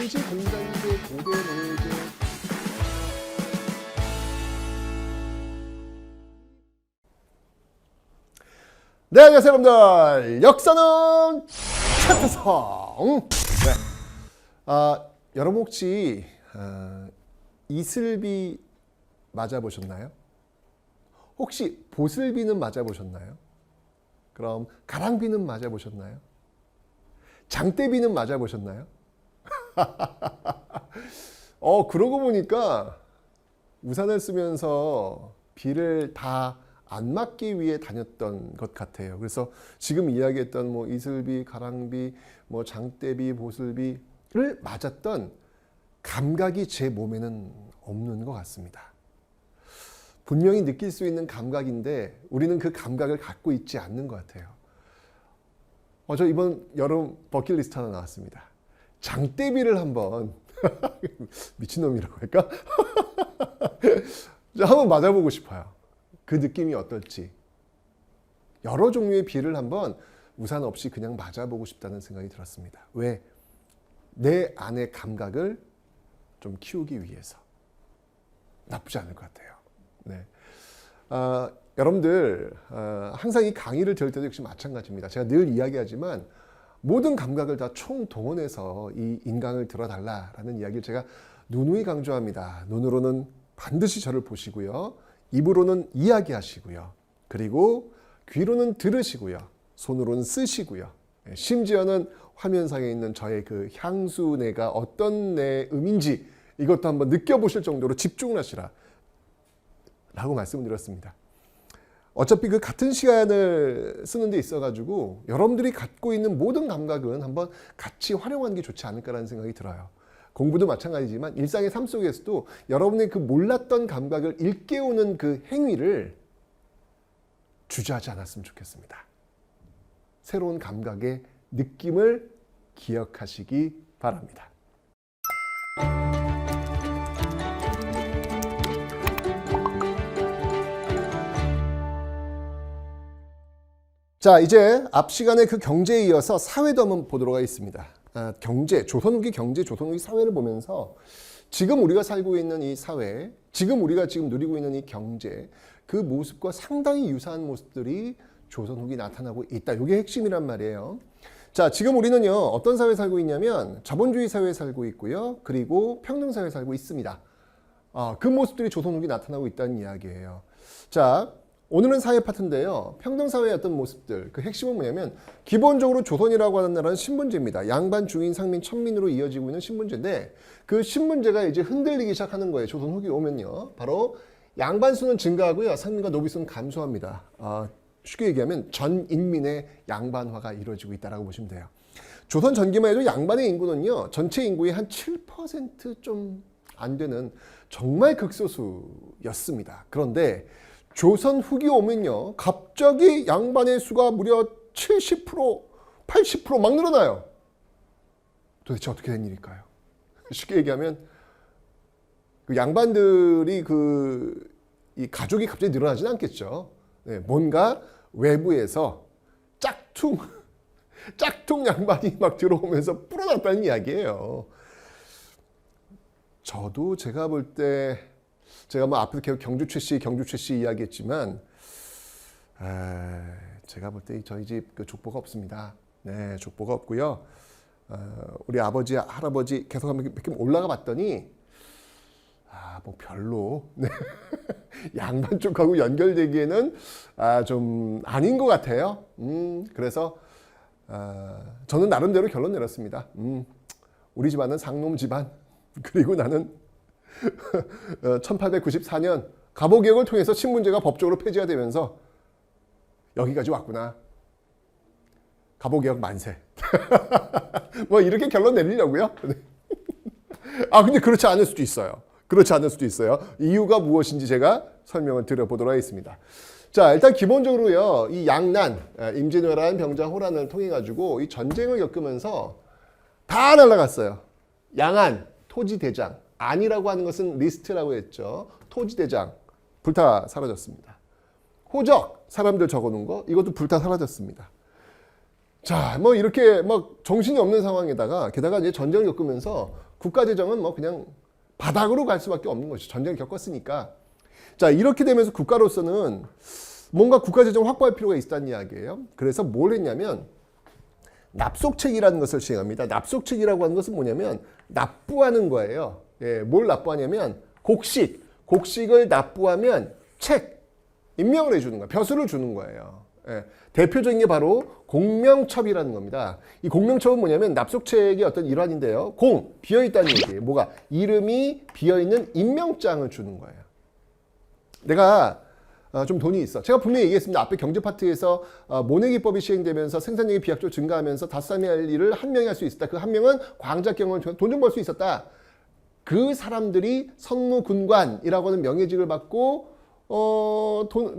당시 공자인데 고대 노예제. 네, 안녕하세요 여러분들. 역사는 최태성. 네. 여러분 혹시 이슬비 맞아보셨나요? 혹시 보슬비는 맞아보셨나요? 그럼 가랑비는 맞아보셨나요? 장대비는 맞아보셨나요? 그러고 보니까 우산을 쓰면서 비를 다 안 맞기 위해 다녔던 것 같아요. 그래서 지금 이야기했던 뭐 이슬비, 가랑비, 뭐 장대비, 보슬비를 맞았던 감각이 제 몸에는 없는 것 같습니다. 분명히 느낄 수 있는 감각인데 우리는 그 감각을 갖고 있지 않는 것 같아요. 저 이번 여름 버킷리스트 하나 나왔습니다. 장대비를 한번 미친놈이라고 할까? 한번 맞아보고 싶어요. 그 느낌이 어떨지. 여러 종류의 비를 한번 우산 없이 그냥 맞아보고 싶다는 생각이 들었습니다. 왜? 내 안의 감각을 좀 키우기 위해서. 나쁘지 않을 것 같아요. 네. 여러분들 항상 이 강의를 들을 때도 역시 마찬가지입니다. 제가 늘 이야기하지만 모든 감각을 다 총동원해서 이 인강을 들어달라라는 이야기를 제가 누누이 강조합니다. 눈으로는 반드시 저를 보시고요. 입으로는 이야기하시고요. 그리고 귀로는 들으시고요. 손으로는 쓰시고요. 심지어는 화면상에 있는 저의 그 향수내가 어떤 내음인지 이것도 한번 느껴보실 정도로 집중을 하시라 라고 말씀을 드렸습니다. 어차피 그 같은 시간을 쓰는 데 있어가지고 여러분들이 갖고 있는 모든 감각은 한번 같이 활용하는 게 좋지 않을까라는 생각이 들어요. 공부도 마찬가지지만 일상의 삶 속에서도 여러분의 그 몰랐던 감각을 일깨우는 그 행위를 주저하지 않았으면 좋겠습니다. 새로운 감각의 느낌을 기억하시기 바랍니다. 자, 이제 앞 시간에 그 경제에 이어서 사회도 한번 보도록 하겠습니다. 경제, 조선 후기 경제, 조선 후기 사회를 보면서 지금 우리가 살고 있는 이 사회, 지금 우리가 지금 누리고 있는 이 경제, 그 모습과 상당히 유사한 모습들이 조선 후기 나타나고 있다. 이게 핵심이란 말이에요. 자, 지금 우리는요, 어떤 사회에 살고 있냐면 자본주의 사회에 살고 있고요. 그리고 평등사회에 살고 있습니다. 그 모습들이 조선 후기 나타나고 있다는 이야기예요. 자, 오늘은 사회 파트인데요. 평등사회의 어떤 모습들, 그 핵심은 뭐냐면 기본적으로 조선이라고 하는 나라는 신분제입니다. 양반, 중인, 상민, 천민으로 이어지고 있는 신분제인데 그 신분제가 이제 흔들리기 시작하는 거예요. 조선 후기 오면요. 바로 양반 수는 증가하고요. 상민과 노비 수는 감소합니다. 쉽게 얘기하면 전 인민의 양반화가 이루어지고 있다고 보시면 돼요. 조선 전기만 해도 양반의 인구는요. 전체 인구의 한 7% 좀 안 되는 정말 극소수였습니다. 그런데 조선 후기 오면요. 갑자기 양반의 수가 무려 70%, 80% 막 늘어나요. 도대체 어떻게 된 일일까요? 쉽게 얘기하면 그 양반들이 이 가족이 갑자기 늘어나지는 않겠죠. 네, 뭔가 외부에서 짝퉁 양반이 막 들어오면서 불어났다는 이야기예요. 저도 제가 볼 때 제가 뭐 앞에서 계속 경주 최씨 이야기했지만 제가 볼 때 저희 집 그 족보가 없습니다. 네, 족보가 없고요. 우리 아버지, 할아버지 계속 한번 이렇게 올라가 봤더니 뭐 별로 네. 양반 쪽하고 연결되기에는 좀 아닌 것 같아요. 그래서 저는 나름대로 결론 내렸습니다. 우리 집안은 상놈 집안. 그리고 나는 1894년 갑오개혁을 통해서 신분제가 법적으로 폐지가 되면서 여기까지 왔구나. 갑오개혁 만세. 뭐 이렇게 결론 내리려고요. 근데 그렇지 않을 수도 있어요. 그렇지 않을 수도 있어요. 이유가 무엇인지 제가 설명을 드려보도록 하겠습니다. 자, 일단 기본적으로요. 이 양난, 임진왜란, 병자, 호란을 통해 가지고 이 전쟁을 겪으면서 다 날아갔어요. 양안, 토지대장. 안이라고 하는 것은 리스트라고 했죠. 토지대장, 불타 사라졌습니다. 호적, 사람들 적어놓은 거, 이것도 불타 사라졌습니다. 자, 뭐 이렇게 막 정신이 없는 상황에다가 게다가 이제 전쟁을 겪으면서 국가 재정은 뭐 그냥 바닥으로 갈 수밖에 없는 것이죠. 전쟁을 겪었으니까. 자, 이렇게 되면서 국가로서는 뭔가 국가 재정을 확보할 필요가 있다는 이야기예요. 그래서 뭘 했냐면 납속책이라는 것을 시행합니다. 납속책이라고 하는 것은 뭐냐면 납부하는 거예요. 예, 뭘 납부하냐면 곡식을 납부하면 책, 임명을 해주는 거예요. 벼슬을 주는 거예요. 예, 대표적인 게 바로 공명첩이라는 겁니다. 이 공명첩은 뭐냐면 납속책의 어떤 일환인데요. 비어있다는 얘기예요. 뭐가? 이름이 비어있는 임명장을 주는 거예요. 내가 좀 돈이 있어. 제가 분명히 얘기했습니다. 앞에 경제 파트에서 모내기법이 시행되면서 생산량이 비약적으로 증가하면서 5사람이 할 일을 한 명이 할 수 있었다. 그 한 명은 광작경을 돈 좀 벌 수 있었다. 그 사람들이 선무군관이라고 하는 명예직을 받고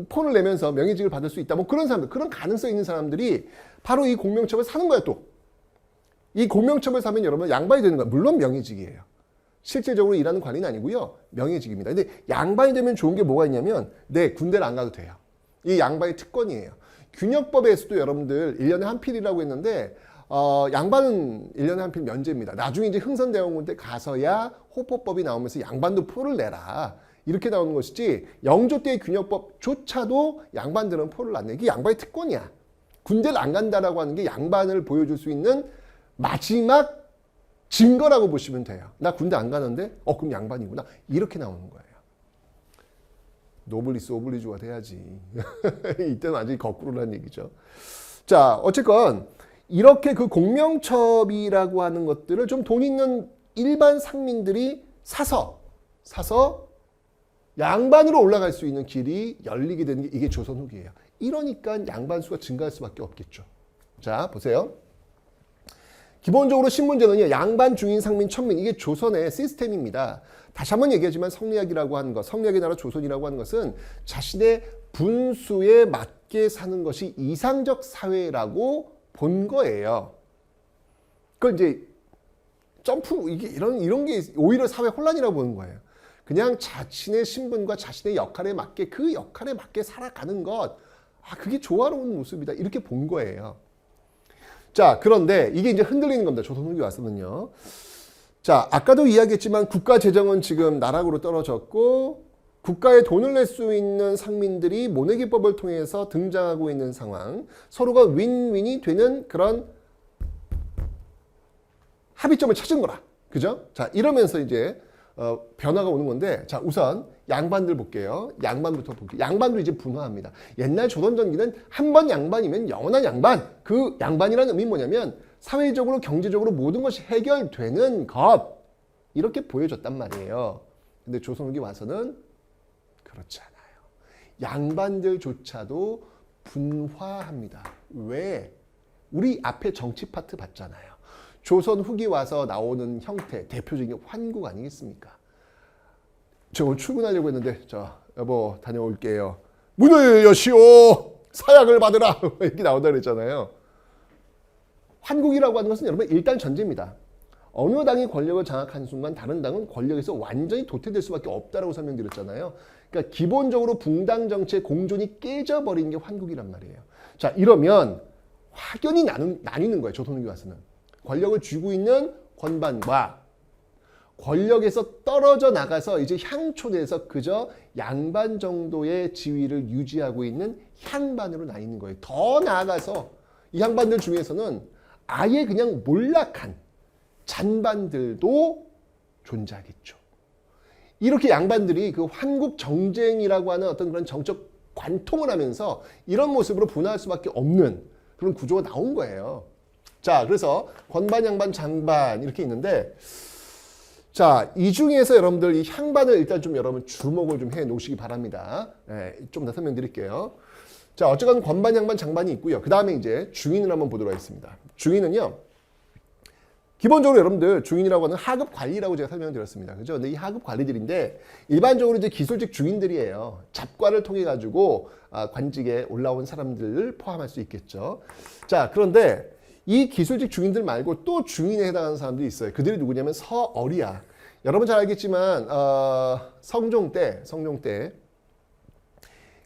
폰을 내면서 명예직을 받을 수 있다. 뭐 그런 사람들, 그런 가능성 있는 사람들이 바로 이 공명첩을 사는 거야 또. 이 공명첩을 사면 여러분 양반이 되는 거야. 물론 명예직이에요. 실질적으로 일하는 관리는 아니고요. 명예직입니다. 근데 양반이 되면 좋은 게 뭐가 있냐면 군대를 안 가도 돼요. 이 양반의 특권이에요. 균역법에서도 여러분들 1년에 한 필이라고 했는데 양반은 1년에 한 필 면제입니다. 나중에 이제 흥선대원군 때 가서야 호포법이 나오면서 양반도 포를 내라. 이렇게 나오는 것이지 영조 때의 균역법조차도 양반들은 포를 안 내. 이게 양반의 특권이야. 군대를 안 간다라고 하는 게 양반을 보여줄 수 있는 마지막 증거라고 보시면 돼요. 나 군대 안 가는데 그럼 양반이구나. 이렇게 나오는 거예요. 노블리스 오블리주가 돼야지. 이때는 완전히 거꾸로라는 얘기죠. 자, 어쨌건 이렇게 그 공명첩이라고 하는 것들을 좀 돈 있는 일반 상민들이 사서 양반으로 올라갈 수 있는 길이 열리게 되는 게 이게 조선 후기예요. 이러니까 양반 수가 증가할 수밖에 없겠죠. 자, 보세요. 기본적으로 신문제는요, 양반, 중인, 상민, 천민, 이게 조선의 시스템입니다. 다시 한번 얘기하지만 성리학이라고 하는 것, 성리학의 나라 조선이라고 하는 것은 자신의 분수에 맞게 사는 것이 이상적 사회라고 본 거예요. 그걸 이제 이런 게 오히려 사회 혼란이라고 보는 거예요. 그냥 자신의 신분과 자신의 역할에 맞게 그 역할에 맞게 살아가는 것, 그게 조화로운 모습이다. 이렇게 본 거예요. 자, 그런데 이게 이제 흔들리는 겁니다. 조선 후기 와서는요. 자, 아까도 이야기했지만 국가 재정은 지금 나락으로 떨어졌고 국가에 돈을 낼 수 있는 상민들이 모내기법을 통해서 등장하고 있는 상황. 서로가 윈윈이 되는 그런 합의점을 찾은 거라. 그죠? 자, 이러면서 이제 변화가 오는 건데, 자, 우선 양반들 볼게요. 양반부터 볼게요. 양반도 이제 분화합니다. 옛날 조선 전기는 한 번 양반이면 영원한 양반. 그 양반이라는 의미는 뭐냐면 사회적으로 경제적으로 모든 것이 해결되는 것. 이렇게 보여줬단 말이에요. 근데 조선 후기 와서는 그렇지 않아요. 양반들조차도 분화합니다. 왜? 우리 앞에 정치 파트 봤잖아요. 조선 후기 와서 나오는 형태, 대표적인 환국 아니겠습니까? 저 오늘 출근하려고 했는데, 여보 다녀올게요. 문을 여시오. 사약을 받으라. 이렇게 나온다 그랬잖아요. 환국이라고 하는 것은 여러분 일단 전제입니다. 어느 당이 권력을 장악한 순간 다른 당은 권력에서 완전히 도태될 수밖에 없다라고 설명드렸잖아요. 그러니까 기본적으로 붕당 정치의 공존이 깨져버린 게 환국이란 말이에요. 자, 이러면 확연히 나뉘는 거예요. 조선 후기 와서는. 권력을 쥐고 있는 권반과 권력에서 떨어져 나가서 이제 향초돼서 그저 양반 정도의 지위를 유지하고 있는 향반으로 나뉘는 거예요. 더 나아가서 이 향반들 중에서는 아예 그냥 몰락한 잔반들도 존재하겠죠. 이렇게 양반들이 그 환국 정쟁이라고 하는 어떤 그런 정적 관통을 하면서 이런 모습으로 분화할 수밖에 없는 그런 구조가 나온 거예요. 자, 그래서 권반, 양반, 장반 이렇게 있는데, 자, 이 중에서 여러분들 이 향반을 일단 좀 여러분 주목을 좀 해 놓으시기 바랍니다. 좀 더 설명드릴게요. 자, 어쨌건 권반, 양반, 장반이 있고요. 그 다음에 이제 중인을 한번 보도록 하겠습니다. 중인은요, 기본적으로 여러분들 중인이라고 하는 하급 관리라고 제가 설명드렸습니다. 그죠? 근데 이 하급 관리들인데 일반적으로 이제 기술직 중인들이에요. 잡과를 통해 가지고 관직에 올라온 사람들을 포함할 수 있겠죠. 자, 그런데 이 기술직 중인들 말고 또 중인에 해당하는 사람들이 있어요. 그들이 누구냐면 서어리야. 여러분 잘 알겠지만 성종 때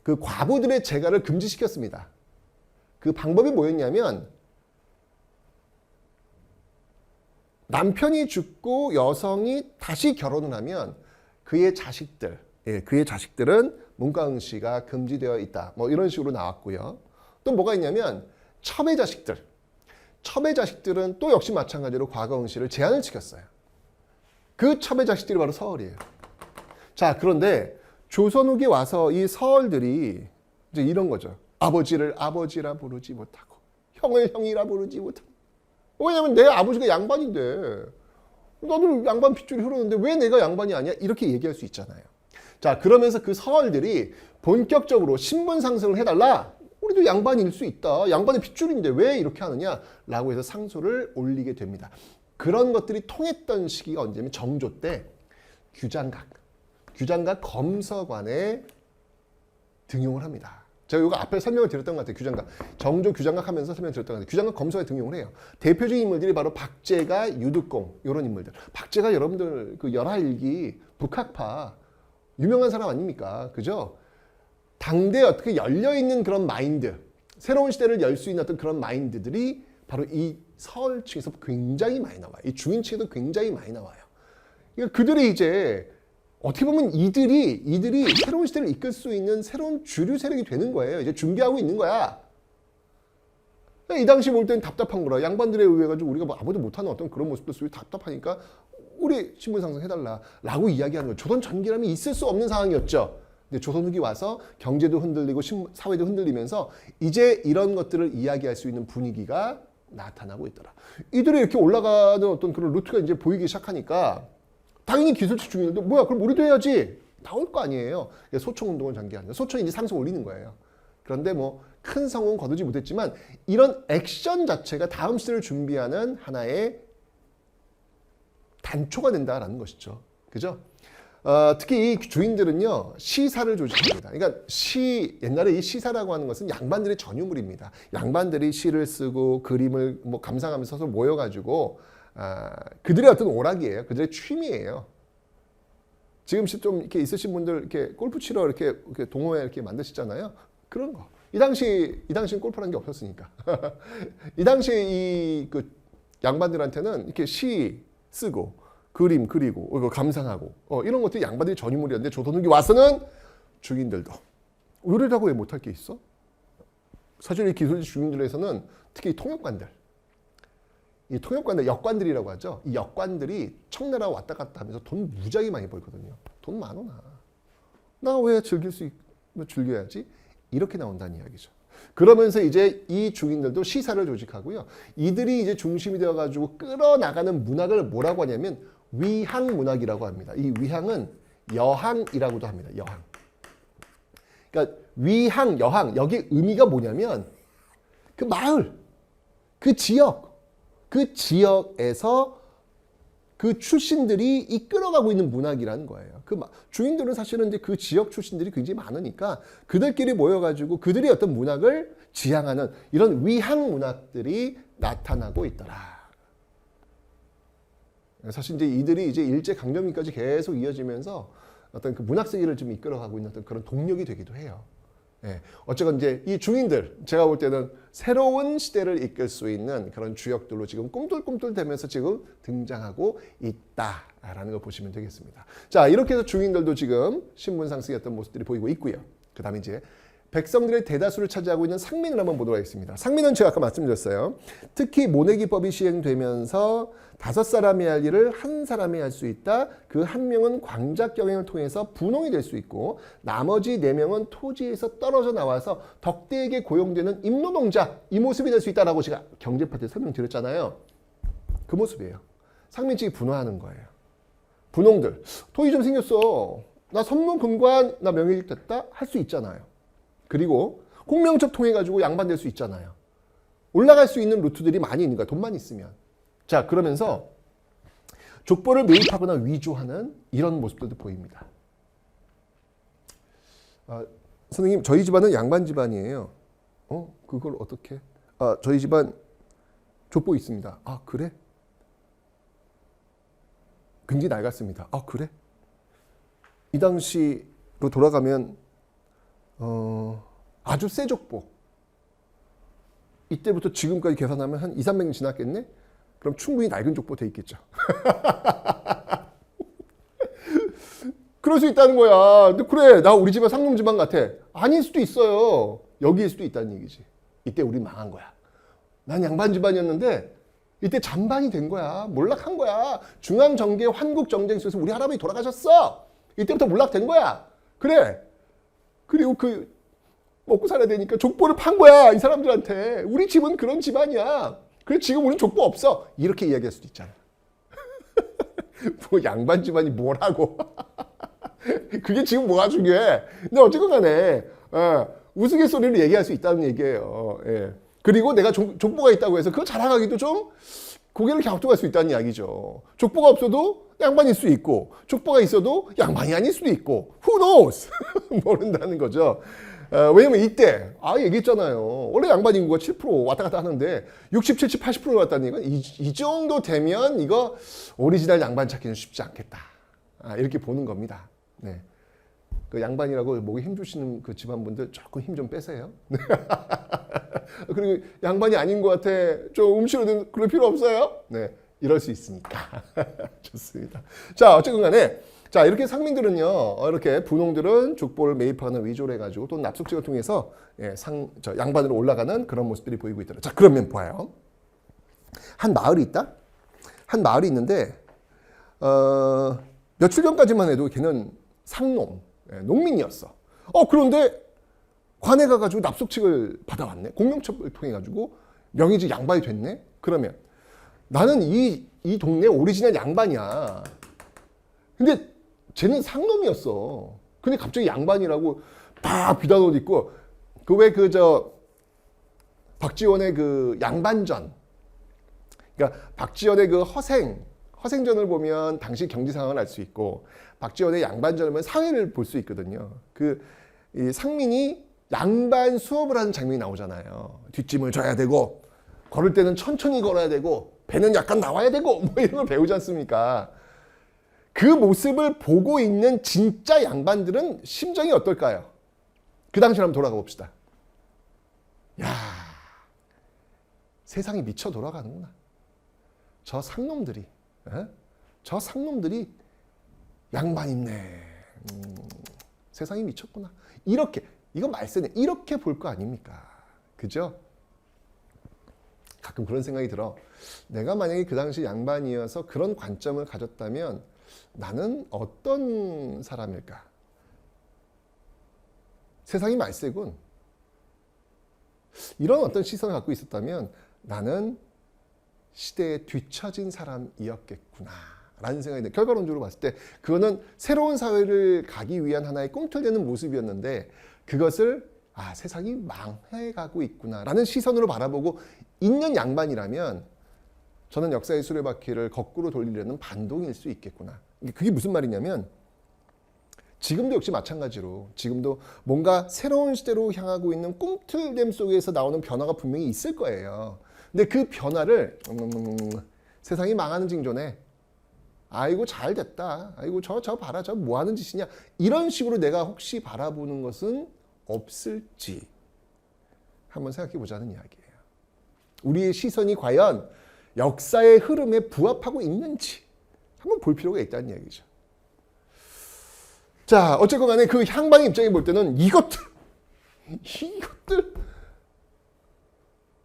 그 과부들의 재가를 금지시켰습니다. 그 방법이 뭐였냐면 남편이 죽고 여성이 다시 결혼을 하면 그의 자식들, 그의 자식들은 문과응시가 금지되어 있다. 뭐 이런 식으로 나왔고요. 또 뭐가 있냐면 첩의 자식들은 또 역시 마찬가지로 과거응시를 제한을 시켰어요. 그 첩의 자식들이 바로 서얼이에요. 자, 그런데 조선 후기에 와서 이 서얼들이 이제 이런 거죠. 아버지를 아버지라 부르지 못하고 형을 형이라 부르지 못하고. 왜냐면 내 아버지가 양반인데 나도 양반 핏줄이 흐르는데 왜 내가 양반이 아니야? 이렇게 얘기할 수 있잖아요. 자, 그러면서 그 서얼들이 본격적으로 신분 상승을 해달라. 우리도 양반일 수 있다. 양반의 핏줄인데 왜 이렇게 하느냐라고 해서 상소를 올리게 됩니다. 그런 것들이 통했던 시기가 언제냐면 정조 때 규장각 검서관에 등용을 합니다. 제가 이거 앞에 설명을 드렸던 것 같아요. 규장각. 정조 규장각 하면서 설명드렸던 것 같아요. 규장각 검서관에 등용을 해요. 대표적인 인물들이 바로 박제가, 유득공 이런 인물들. 박제가 여러분들 그 열하일기 북학파 유명한 사람 아닙니까? 그죠? 당대에 어떻게 열려있는 그런 마인드, 새로운 시대를 열 수 있는 어떤 그런 마인드들이 바로 이 서얼층에서 굉장히 많이 나와요. 이 중인층에도 굉장히 많이 나와요. 그러니까 그들이 이제 어떻게 보면 이들이 새로운 시대를 이끌 수 있는 새로운 주류 세력이 되는 거예요. 이제 준비하고 있는 거야. 이 당시 볼 때는 답답한 거라. 양반들에 의해 가지고 우리가 뭐 아무도 못하는 어떤 그런 모습도 속에 답답하니까 우리 신분 상승해달라라고 이야기하는 거예요. 조선 전기라면 있을 수 없는 상황이었죠. 근데 조선 후기 와서 경제도 흔들리고 사회도 흔들리면서 이제 이런 것들을 이야기할 수 있는 분위기가 나타나고 있더라. 이들이 이렇게 올라가는 어떤 그런 루트가 이제 보이기 시작하니까 당연히 기술직 중인들도 뭐야 그럼 우리도 해야지 나올 거 아니에요. 소총운동을 전개하는 거예요. 소총이 이제 상승 올리는 거예요. 그런데 뭐 큰 성공은 거두지 못했지만 이런 액션 자체가 다음 시대를 준비하는 하나의 단초가 된다라는 것이죠. 그죠? 특히 이 주인들은요 시사를 조직합니다. 그러니까 옛날에 이 시사라고 하는 것은 양반들의 전유물입니다. 양반들이 시를 쓰고 그림을 뭐 감상하면서 서로 모여가지고 그들의 어떤 오락이에요. 그들의 취미예요. 지금 좀 이렇게 있으신 분들 이렇게 골프 치러 이렇게 동호회 이렇게 만드시잖아요. 그런 거. 이 당시엔 골프라는 게 없었으니까. 이 당시에 그 양반들한테는 이렇게 시 쓰고 그림 그리고 감상하고 이런 것들이 양반들이 전유물이었는데 조선 후기 와서는 중인들도 의뢰라고 왜 못할 게 있어? 사실 이 기술직 중인들에서는 특히 이 통역관들, 역관들이라고 하죠. 이 역관들이 청나라 왔다 갔다 하면서 돈 무지하게 많이 벌거든요. 돈 많어 나 왜 즐겨야지? 이렇게 나온다는 이야기죠. 그러면서 이제 이 중인들도 시사를 조직하고요. 이들이 이제 중심이 되어가지고 끌어나가는 문학을 뭐라고 하냐면 위항문학이라고 합니다. 이 위항은 여항이라고도 합니다. 여항. 그러니까 위항, 여항 여기 의미가 뭐냐면 그 마을, 그 지역에서 그 출신들이 이끌어가고 있는 문학이라는 거예요. 주인들은 사실은 이제 그 지역 출신들이 굉장히 많으니까 그들끼리 모여가지고 그들이 어떤 문학을 지향하는 이런 위항 문학들이 나타나고 있더라. 사실 이제 이들이 이제 일제 강점기까지 계속 이어지면서 어떤 그 문학 세계를 좀 이끌어가고 있는 어떤 그런 동력이 되기도 해요. 어쨌건 이제 이 중인들 제가 볼 때는 새로운 시대를 이끌 수 있는 그런 주역들로 지금 꿈틀꿈틀대면서 지금 등장하고 있다라는 걸 보시면 되겠습니다. 자, 이렇게 해서 중인들도 지금 신분 상승했던 모습들이 보이고 있고요. 그 다음에 이제 백성들의 대다수를 차지하고 있는 상민을 한번 보도록 하겠습니다. 상민은 제가 아까 말씀드렸어요. 특히 모내기법이 시행되면서 5사람이 할 일을 한 사람이 할 수 있다. 그 한 명은 광작 경영을 통해서 분홍이 될 수 있고 나머지 4명은 토지에서 떨어져 나와서 덕대에게 고용되는 임노동자 이 모습이 될 수 있다라고 제가 경제파 때 설명드렸잖아요. 그 모습이에요. 상민직이 분화하는 거예요. 분홍들. 돈이 좀 생겼어. 나 선문금관 나 명예직 됐다 할 수 있잖아요. 그리고 공명첩 통해 가지고 양반될 수 있잖아요. 올라갈 수 있는 루트들이 많이 있는 거야. 돈만 있으면. 자, 그러면서 족보를 매입하거나 위조하는 이런 모습들도 보입니다. 선생님, 저희 집안은 양반 집안이에요. 그걸 어떻게? 저희 집안 족보 있습니다. 그래? 굉장히 낡았습니다. 그래? 이 당시로 돌아가면 아주 새 족보. 이때부터 지금까지 계산하면 한 2, 300년 지났겠네? 그럼 충분히 낡은 족보 돼 있겠죠. 그럴 수 있다는 거야. 근데 그래, 나 우리 집안 상놈 집안 같아. 아닐 수도 있어요. 여기일 수도 있다는 얘기지. 이때 우리 망한 거야. 난 양반 집안이었는데 이때 잔반이 된 거야. 몰락한 거야. 중앙정계 환국정쟁 속에서 우리 할아버지 돌아가셨어. 이때부터 몰락된 거야. 그래. 그리고 그 먹고 살아야 되니까 족보를 판 거야. 이 사람들한테. 우리 집은 그런 집안이야. 그래 지금 우리는 족보 없어. 이렇게 이야기할 수도 있잖아. 뭐 양반 집안이 뭐라고. 그게 지금 뭐가 중요해. 근데 어쨌건 간에 우스갯소리를 얘기할 수 있다는 얘기예요. 예. 그리고 내가 족보가 있다고 해서 그거 자랑하기도 좀 고개를 갸우뚱할 수 있다는 이야기죠. 족보가 없어도 양반일 수 있고 족보가 있어도 양반이 아닐 수도 있고 who knows? 모른다는 거죠. 왜냐면 이때 얘기했잖아요. 원래 양반 인구가 7% 왔다 갔다 하는데 60, 70, 80% 왔다는 얘기는 이 정도 되면 이거 오리지널 양반 찾기는 쉽지 않겠다. 이렇게 보는 겁니다. 네. 그 양반이라고 목에 힘 주시는 그 집안분들 조금 힘 좀 빼세요. 그리고 양반이 아닌 것 같아. 좀 음치로든 그럴 필요 없어요. 네. 이럴 수 있으니까. 좋습니다. 자, 어쨌든 간에 자, 이렇게 상민들은요, 이렇게 분홍들은 족보를 매입하거나 위조를 해가지고 또 납속직을 통해서 양반으로 올라가는 그런 모습들이 보이고 있더라. 자, 그러면 봐요. 한 마을이 있다? 한 마을이 있는데, 며칠 전까지만 해도 걔는 상농, 농민이었어. 그런데 관에 가가지고 납속직을 받아왔네. 공명첩을 통해가지고 명의직 양반이 됐네. 그러면 나는 이 동네 오리지널 양반이야. 근데 쟤는 상놈이었어. 근데 갑자기 양반이라고 막 비단 옷 입고 그 왜 박지원의 그 양반전. 그러니까 박지원의 그 허생전을 보면 당시 경제 상황을 알 수 있고 박지원의 양반전을 보면 사회를 볼 수 있거든요. 이 상민이 양반 수업을 하는 장면이 나오잖아요. 뒷짐을 져야 되고 걸을 때는 천천히 걸어야 되고 배는 약간 나와야 되고 뭐 이런 걸 배우지 않습니까? 그 모습을 보고 있는 진짜 양반들은 심정이 어떨까요? 그 당시로 한번 돌아가 봅시다. 야, 세상이 미쳐 돌아가는구나. 저 상놈들이 양반 있네. 세상이 미쳤구나. 이거 말세네. 이렇게 볼 거 아닙니까? 그죠? 가끔 그런 생각이 들어. 내가 만약에 그 당시 양반이어서 그런 관점을 가졌다면 나는 어떤 사람일까? 세상이 말세군. 이런 어떤 시선을 갖고 있었다면 나는 시대에 뒤처진 사람이었겠구나 라는 생각이 들어요. 결과론적으로 봤을 때 그거는 새로운 사회를 가기 위한 하나의 꿈틀대는 모습이었는데 그것을 세상이 망해가고 있구나 라는 시선으로 바라보고 있는 양반이라면 저는 역사의 수레바퀴를 거꾸로 돌리려는 반동일 수 있겠구나. 그게 무슨 말이냐면 지금도 역시 마찬가지로 지금도 뭔가 새로운 시대로 향하고 있는 꿈틀댐 속에서 나오는 변화가 분명히 있을 거예요. 근데 그 변화를 세상이 망하는 징조네. 아이고 잘 됐다. 아이고 저 봐라. 저 뭐 하는 짓이냐. 이런 식으로 내가 혹시 바라보는 것은 없을지 한번 생각해 보자는 이야기예요. 우리의 시선이 과연 역사의 흐름에 부합하고 있는지 한번 볼 필요가 있다는 이야기죠. 자, 어쨌건 간에 그 향방의 입장에 볼 때는 이것들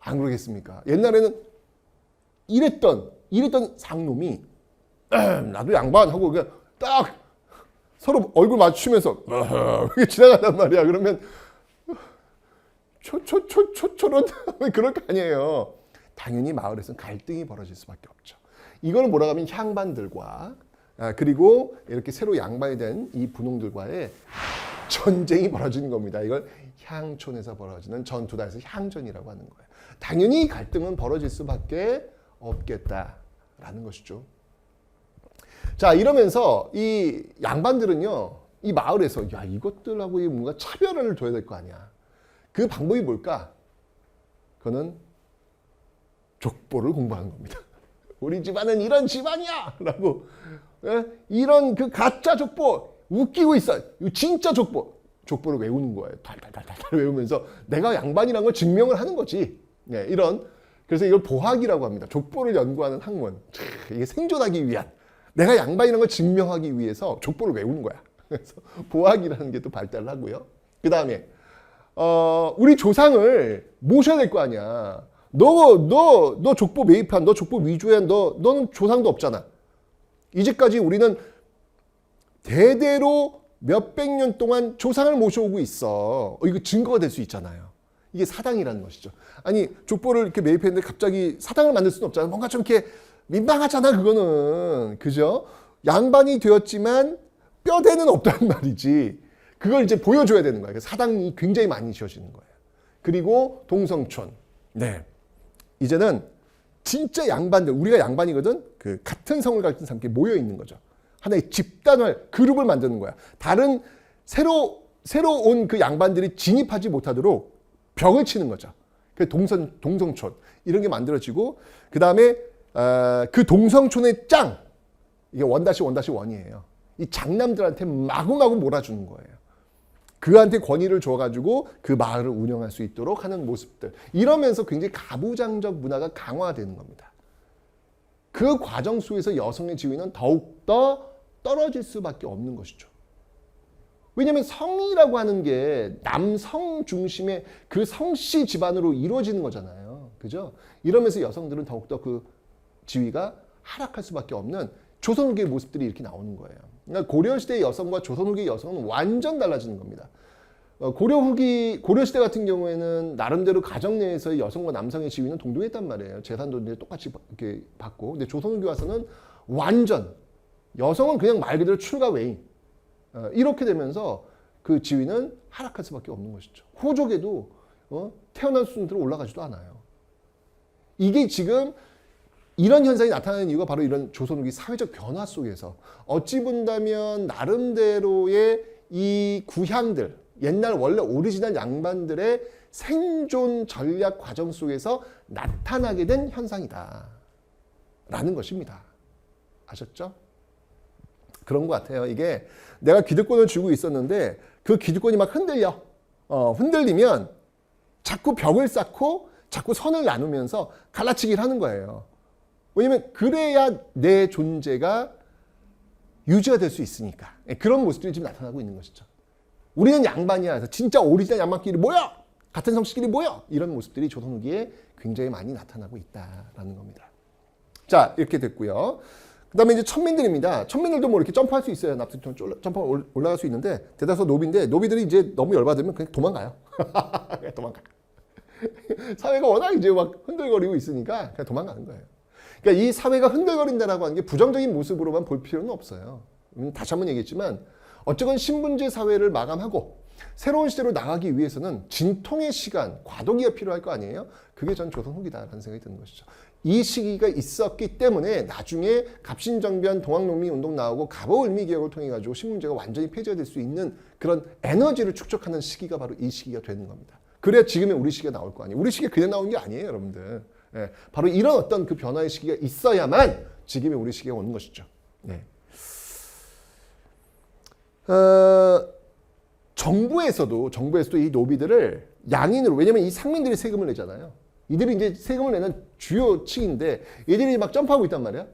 안 그러겠습니까? 옛날에는 이랬던 상놈이 나도 양반하고 그냥 딱 서로 얼굴 맞추면서 이렇게 지나간단 말이야. 그러면 저런 그럴 거 아니에요. 당연히 마을에서는 갈등이 벌어질 수밖에 없죠. 이걸 뭐라고 하면 향반들과 그리고 이렇게 새로 양반이 된 이 분홍들과의 전쟁이 벌어지는 겁니다. 이걸 향촌에서 벌어지는 전투다에서 향전이라고 하는 거예요. 당연히 갈등은 벌어질 수밖에 없겠다라는 것이죠. 자, 이러면서 이 양반들은요, 이 마을에서 이것들하고 뭔가 차별을 둬야 될 거 아니야. 그 방법이 뭘까? 그거는 족보를 공부하는 겁니다. 우리 집안은 이런 집안이야! 라고 이런 그 가짜 족보 웃기고 있어. 진짜 족보를 외우는 거예요. 달달달달 외우면서 내가 양반이라는 걸 증명을 하는 거지. 이런 그래서 이걸 보학이라고 합니다. 족보를 연구하는 학문. 이게 생존하기 위한, 내가 양반이라는 걸 증명하기 위해서 족보를 외우는 거야. 그래서 보학이라는 게 또 발달을 하고요. 그 다음에 우리 조상을 모셔야 될 거 아니야. 너 족보 매입한, 너 족보 위조한, 너는 조상도 없잖아. 이제까지 우리는 대대로 몇백 년 동안 조상을 모셔오고 있어. 이거 증거가 될 수 있잖아요. 이게 사당이라는 것이죠. 아니, 족보를 이렇게 매입했는데 갑자기 사당을 만들 수는 없잖아. 뭔가 좀 이렇게 민망하잖아, 그거는. 그죠? 양반이 되었지만 뼈대는 없다는 말이지. 그걸 이제 보여줘야 되는 거예요. 사당이 굉장히 많이 지어지는 거예요. 그리고 동성촌. 네. 이제는 진짜 양반들, 우리가 양반이거든? 그 같은 성을 가진 사람들이 모여 있는 거죠. 하나의 집단을, 그룹을 만드는 거야. 다른 새로 온 그 양반들이 진입하지 못하도록 벽을 치는 거죠. 그 동성촌. 이런 게 만들어지고, 그 다음에 그 동성촌의 짱. 이게 원이에요. 이 장남들한테 마구마구 몰아주는 거예요. 그한테 권위를 줘가지고 그 마을을 운영할 수 있도록 하는 모습들. 이러면서 굉장히 가부장적 문화가 강화되는 겁니다. 그 과정 속에서 여성의 지위는 더욱더 떨어질 수밖에 없는 것이죠. 왜냐하면 성이라고 하는 게 남성 중심의 그 성씨 집안으로 이루어지는 거잖아요. 그죠? 이러면서 여성들은 더욱더 그 지위가 하락할 수밖에 없는 조선 후기의 모습들이 이렇게 나오는 거예요. 그러니까 고려시대의 여성과 조선 후기의 여성은 완전 달라지는 겁니다. 고려시대 같은 경우에는 나름대로 가정 내에서의 여성과 남성의 지위는 동등했단 말이에요. 재산도 똑같이 이렇게 받고. 근데 조선 후기 와서는 완전 여성은 그냥 말 그대로 출가 외인. 이렇게 되면서 그 지위는 하락할 수밖에 없는 것이죠. 호족에도 태어난 순으로 올라가지도 않아요. 이게 지금 이런 현상이 나타나는 이유가 바로 이런 조선 후기 사회적 변화 속에서 어찌 본다면 나름대로의 이 구향들, 옛날 원래 오리지널 양반들의 생존 전략 과정 속에서 나타나게 된 현상이다 라는 것입니다. 아셨죠? 그런 것 같아요. 이게 내가 기득권을 쥐고 있었는데 그 기득권이 막 흔들려. 흔들리면 자꾸 벽을 쌓고 자꾸 선을 나누면서 갈라치기를 하는 거예요. 왜냐면 그래야 내 존재가 유지가 될 수 있으니까. 그런 모습들이 지금 나타나고 있는 것이죠. 우리는 양반이야. 그래서 진짜 오리지널 양반끼리 모여! 같은 성씨끼리 모여! 이런 모습들이 조선 후기에 굉장히 많이 나타나고 있다라는 겁니다. 자, 이렇게 됐고요. 그 다음에 이제 천민들입니다. 천민들도 뭐 이렇게 점프할 수 있어요. 납득점 점프 올라갈 수 있는데, 대다수 노비인데, 노비들이 이제 너무 열받으면 그냥 도망가요. 그냥 도망가. 사회가 워낙 이제 막 흔들거리고 있으니까 그냥 도망가는 거예요. 그러니까 이 사회가 흔들거린다라고 하는 게 부정적인 모습으로만 볼 필요는 없어요. 다시 한번 얘기했지만, 어쨌건 신분제 사회를 마감하고 새로운 시대로 나가기 위해서는 진통의 시간, 과도기가 필요할 거 아니에요? 그게 전 조선 후기다라는 생각이 드는 것이죠. 이 시기가 있었기 때문에 나중에 갑신정변 동학농민 운동 나오고 갑오을미개혁을 통해 가지고 신분제가 완전히 폐지가 될 수 있는 그런 에너지를 축적하는 시기가 바로 이 시기가 되는 겁니다. 그래야 지금의 우리 시기가 나올 거 아니에요. 우리 시기가 그냥 나온 게 아니에요, 여러분들. 예, 바로 이런 어떤 그 변화의 시기가 있어야만 지금의 우리 시기가 오는 것이죠. 네. 정부에서도 이 노비들을 양인으로, 왜냐면 이 상민들이 세금을 내잖아요. 이들이 이제 세금을 내는 주요 층인데 얘들이 막 점프하고 있단 말이야.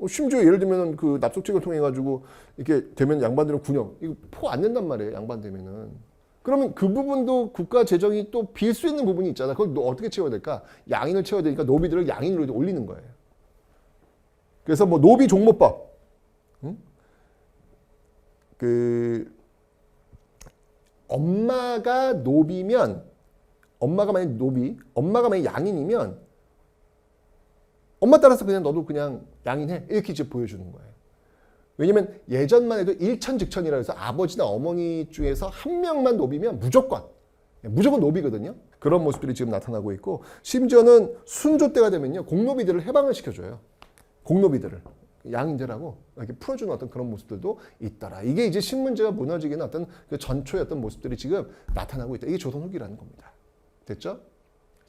심지어 예를 들면 그 납속책을 통해 가지고 이렇게 되면 양반들은 군역 이거 포 안 낸단 말이에요. 양반 되면은. 그러면 그 부분도 국가 재정이 또 빌 수 있는 부분이 있잖아. 그걸 어떻게 채워야 될까? 양인을 채워야 되니까 노비들을 양인으로 올리는 거예요. 그래서 뭐 노비 종모법, 그 엄마가 노비면, 엄마가 만약 양인이면 엄마 따라서 그냥 너도 그냥 양인해 이렇게 이제 보여주는 거예요. 왜냐면 예전만 해도 일천즉천이라 해서 아버지나 어머니 중에서 한 명만 노비면 무조건 노비거든요. 그런 모습들이 지금 나타나고 있고, 심지어는 순조 때가 되면요 공노비들을 해방을 시켜줘요. 공노비들을 양인제라고 이렇게 풀어주는 어떤 그런 모습들도 있더라. 이게 이제 신문제가 무너지기는 어떤 그 전초의 어떤 모습들이 지금 나타나고 있다. 이게 조선 후기라는 겁니다. 됐죠?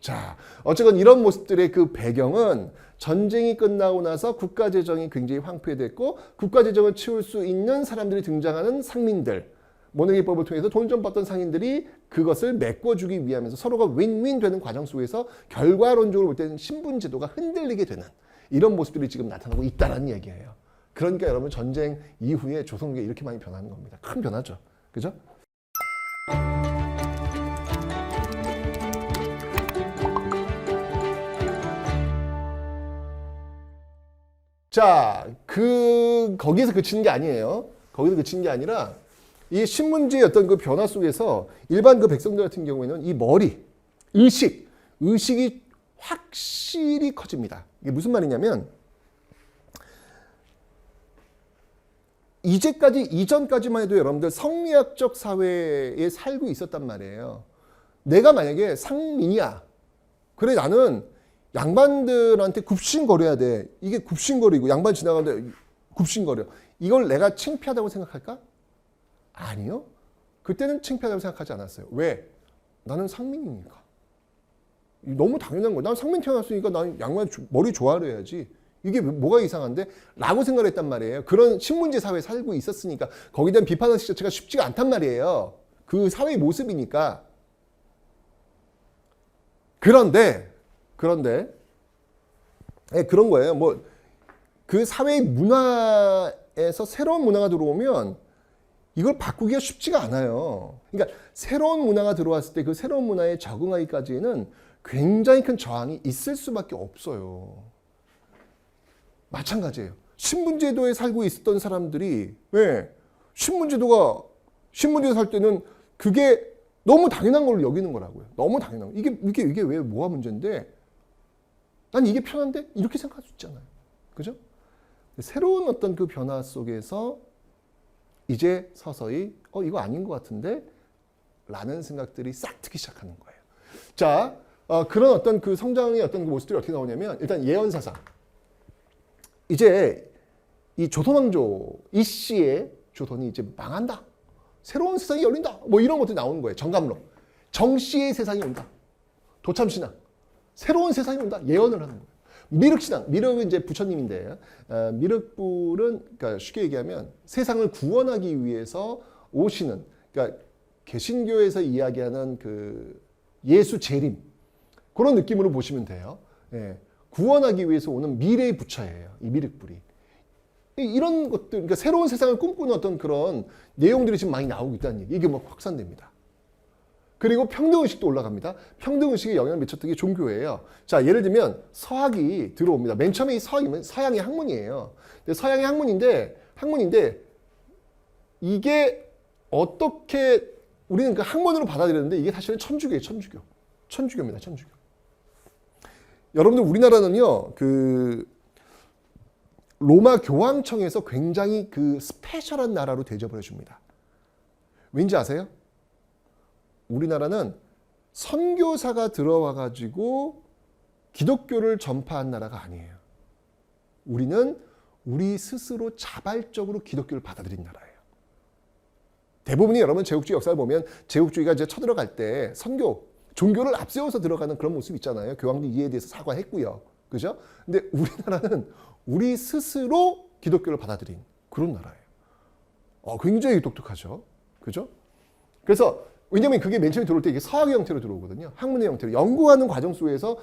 자, 어쨌건 이런 모습들의 그 배경은 전쟁이 끝나고 나서 국가재정이 굉장히 황폐됐고 국가재정을 채울 수 있는 사람들이 등장하는 상민들, 모내기법을 통해서 돈 좀 벌던 상인들이 그것을 메꿔주기 위하면서 서로가 윈윈 되는 과정 속에서 결과론적으로 볼 때는 신분제도가 흔들리게 되는 이런 모습들이 지금 나타나고 있다는 얘기예요. 그러니까 여러분 전쟁 이후에 조선국이 이렇게 많이 변하는 겁니다. 큰 변화죠. 그죠? 자, 거기에서 그치는 게 아니에요. 거기서 그치는 게 아니라 이 신문지의 어떤 그 변화 속에서 일반 그 백성들 같은 경우에는 이 머리, 의식이 확실히 커집니다. 이게 무슨 말이냐면 이전까지만 해도 여러분들 성리학적 사회에 살고 있었단 말이에요. 내가 만약에 상민이야. 그래 나는 양반들한테 굽신거려야 돼. 이게 굽신거리고 양반 지나가는데 굽신거려. 이걸 내가 창피하다고 생각할까? 아니요. 그때는 창피하다고 생각하지 않았어요. 왜? 나는 상민이니까. 너무 당연한 거야. 난 상민 태어났으니까 난 양반 머리 조아려 해야지. 이게 뭐가 이상한데? 라고 생각을 했단 말이에요. 그런 신문지 사회에 살고 있었으니까 거기에 대한 비판하는 자체가 쉽지가 않단 말이에요. 그 사회의 모습이니까. 그런데 그런 거예요. 뭐 그 사회의 문화에서 새로운 문화가 들어오면 이걸 바꾸기가 쉽지가 않아요. 그러니까 새로운 문화가 들어왔을 때 그 새로운 문화에 적응하기까지는 굉장히 큰 저항이 있을 수밖에 없어요. 마찬가지예요. 신분제도에 살고 있었던 사람들이 신분제도에 살 때는 그게 너무 당연한 걸로 여기는 거라고요. 너무 당연한 거. 이게 왜 뭐가 문제인데? 난 이게 편한데? 이렇게 생각할 수 있잖아요. 그죠? 새로운 어떤 그 변화 속에서 이제 서서히 이거 아닌 것 같은데? 라는 생각들이 싹 트기 시작하는 거예요. 자, 그런 어떤 그 성장의 어떤 그 모습들이 어떻게 나오냐면 일단 예언사상. 이제 이 조선왕조 이씨의 조선이 이제 망한다. 새로운 세상이 열린다. 뭐 이런 것들이 나오는 거예요. 정감론. 정씨의 세상이 온다. 도참신앙. 새로운 세상이 온다. 예언을 하는 거예요. 미륵신앙. 미륵은 이제 부처님인데 미륵불은 그러니까 쉽게 얘기하면 세상을 구원하기 위해서 오시는 그러니까 개신교에서 이야기하는 그 예수 재림 그런 느낌으로 보시면 돼요. 예. 구원하기 위해서 오는 미래의 부처예요. 이 미륵불이. 이런 것들, 그러니까 새로운 세상을 꿈꾸는 어떤 그런 내용들이 지금 많이 나오고 있다는 얘기. 이게 뭐 확산됩니다. 그리고 평등의식도 올라갑니다. 평등의식에 영향을 미쳤던 게 종교예요. 자, 예를 들면 서학이 들어옵니다. 맨 처음에 이 서학이면 서양의 학문이에요. 근데 서양의 학문인데 이게 어떻게 우리는 그 학문으로 받아들였는데 이게 사실은 천주교예요. 천주교입니다. 천주교. 여러분들 우리나라는요. 그 로마 교황청에서 굉장히 그 스페셜한 나라로 대접을 해줍니다. 왠지 아세요? 우리나라는 선교사가 들어와 가지고 기독교를 전파한 나라가 아니에요. 우리는 우리 스스로 자발적으로 기독교를 받아들인 나라예요. 대부분이 여러분 제국주의 역사를 보면 제국주의가 이제 쳐들어갈 때 선교, 종교를 앞세워서 들어가는 그런 모습 있잖아요. 교황도 이에 대해서 사과했고요. 그죠? 근데 우리나라는 우리 스스로 기독교를 받아들인 그런 나라예요. 굉장히 독특하죠. 그죠? 그래서 왜냐하면 그게 맨 처음에 들어올 때 이게 서학의 형태로 들어오거든요. 학문의 형태로. 연구하는 과정 속에서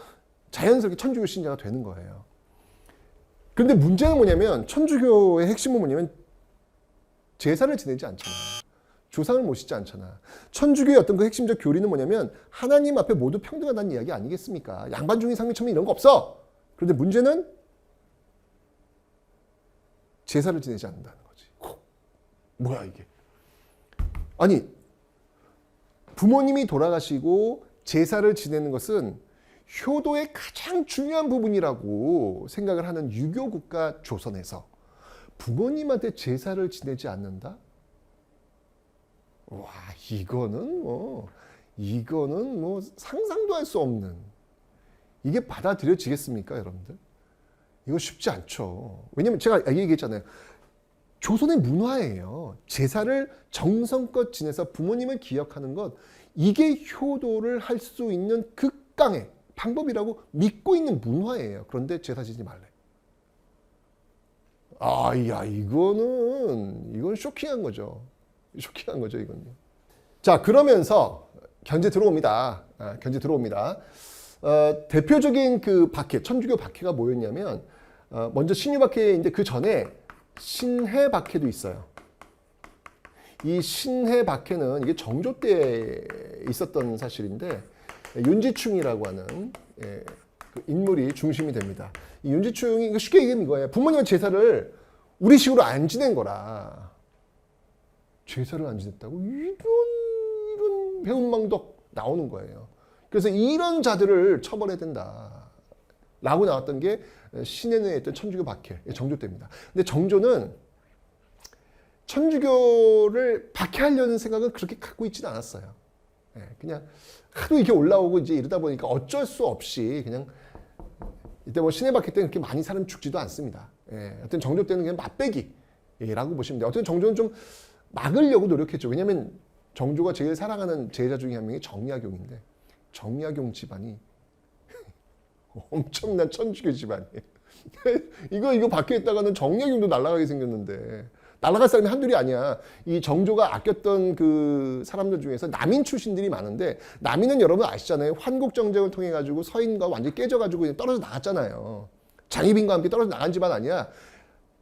자연스럽게 천주교 신자가 되는 거예요. 그런데 문제는 뭐냐면 천주교의 핵심은 뭐냐면 제사를 지내지 않잖아요. 조상을 모시지 않잖아. 천주교의 어떤 그 핵심적 교리는 뭐냐면 하나님 앞에 모두 평등하다는 이야기 아니겠습니까? 양반 중에 상민 천민 이런 거 없어. 그런데 문제는 제사를 지내지 않는다는 거지. 뭐야 이게? 아니 부모님이 돌아가시고 제사를 지내는 것은 효도의 가장 중요한 부분이라고 생각을 하는 유교 국가 조선에서 부모님한테 제사를 지내지 않는다? 와, 이거는 뭐 상상도 할 수 없는. 이게 받아들여지겠습니까, 여러분들? 이거 쉽지 않죠. 왜냐면 제가 얘기했잖아요. 조선의 문화예요. 제사를 정성껏 지내서 부모님을 기억하는 것, 이게 효도를 할 수 있는 극강의 방법이라고 믿고 있는 문화예요. 그런데 제사 지내지 말래. 이건 쇼킹한 거죠. 쇼킹한 거죠, 이건요. 자, 그러면서 견제 들어옵니다. 견제 들어옵니다. 대표적인 그 박해, 천주교 박해가 뭐였냐면, 먼저 신유 박해인데 그 전에 신해 박해도 있어요. 이 신해 박해는 이게 정조 때 있었던 사실인데, 윤지충이라고 하는 그 인물이 중심이 됩니다. 이 윤지충이 쉽게 얘기하면 이거예요. 부모님의 제사를 우리식으로 안 지낸 거라. 제사를 안 지냈다고? 이런 배은망덕 나오는 거예요. 그래서 이런 자들을 처벌해야 된다. 라고 나왔던 게 신해에 있던 천주교 박해, 정조 때입니다. 근데 정조는 천주교를 박해하려는 생각은 그렇게 갖고 있지는 않았어요. 그냥 하도 이렇게 올라오고 이제 이러다 보니까 어쩔 수 없이 그냥 이때 뭐 신해 박해 때는 그렇게 많이 사람 죽지도 않습니다. 하여튼 정조 때는 그냥 맛배기라고 보시면 돼요. 어쨌든 정조는 좀 막으려고 노력했죠. 왜냐하면 정조가 제일 사랑하는 제자 중에 한 명이 정약용인데 정약용 집안이 엄청난 천주교 집안이에요. 이거 박해했다가는 정약용도 날아가게 생겼는데 날아갈 사람이 한둘이 아니야. 이 정조가 아꼈던 그 사람들 중에서 남인 출신들이 많은데 남인은 여러분 아시잖아요. 환국정쟁을 통해 가지고 서인과 완전히 깨져가지고 떨어져 나갔잖아요. 장희빈과 함께 떨어져 나간 집안 아니야.